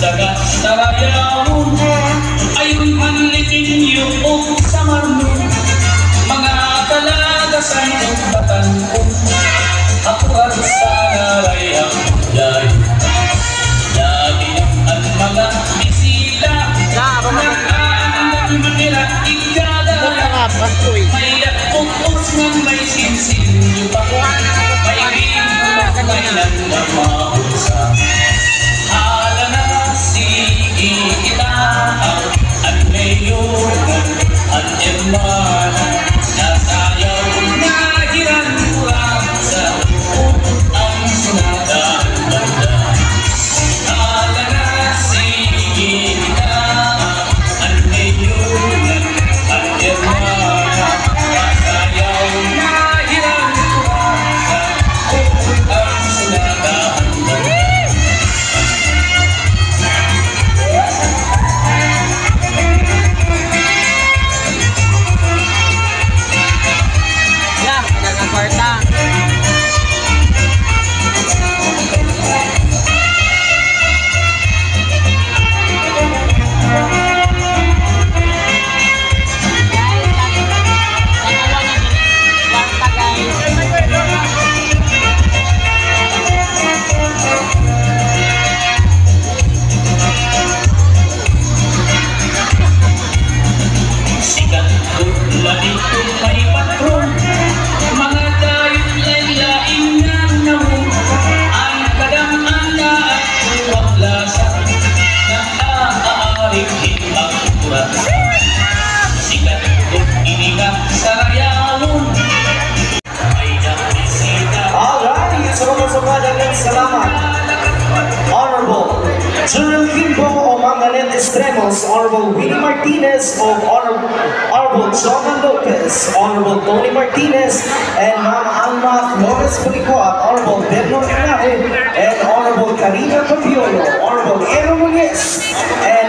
sagat sa rayaon ayun manlitin yung sa marno mga kalagasan ng batanong ako at sa narayang day lagi ang mga bisita nag-aanang manila ikada may pupos ng may sinsin yung pakuha may rin may nagmamausa hala na sige kita at mayon at emana nasayaw na hiran kurang sa ang sunadang banda hala na sige kita at mayon at emana nasayaw na hiran kurang sa ang sunadang banda. General Kimbo of Mangalet Extremos, Honorable Willie Martinez of Honorable John Lopez, Honorable Tony Martinez, and Ma'am Alma Flores Pulicoat, Honorable Berno Inahe, and Honorable Karina Capiolo, Honorable Ero Muñez, and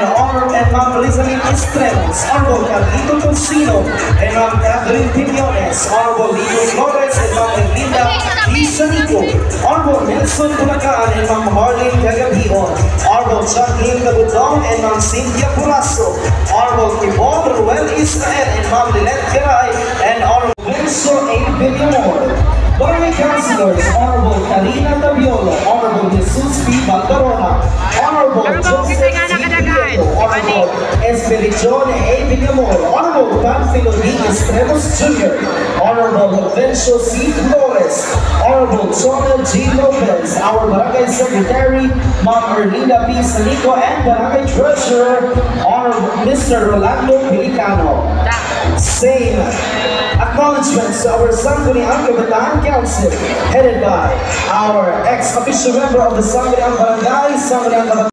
Ma'am Rizalyn Extremos, Honorable Carlito Tonsino, and Ma'am Catherine Piñones, Honorable Lino Flores, and Ma'am Linda Di Sanico, Honorable Nelson Bulacan, and Ma'am Marlene Gagabion, Honorable Jacqueline Cabudong and Ma'am Cynthia Puraso, Honorable Yvonne Ruel Israel and Ma'am Lynette Garay, and Honorable Benso A. Villamor. Barangay Councilors, Honorable Karina Tabiolo, Honorable Jesus P. Baldarona, Honorable Joseph T. Prieto, Honorable Esperijon A. Villamor, Honorable Panfilo D. Estremos Jr., Honorable Vencio C. Flores, Honorable Chona G. Lopez, our Barangay Secretary, Ma'am Erlinda P. Sanico, and Barangay Treasurer, Honorable Mr. Rolando Pelicano. Same acknowledgements to our Sangguniang Kabataan Council, headed by our ex-official member of the Sangguniang Barangay, Sangguniang Kabataan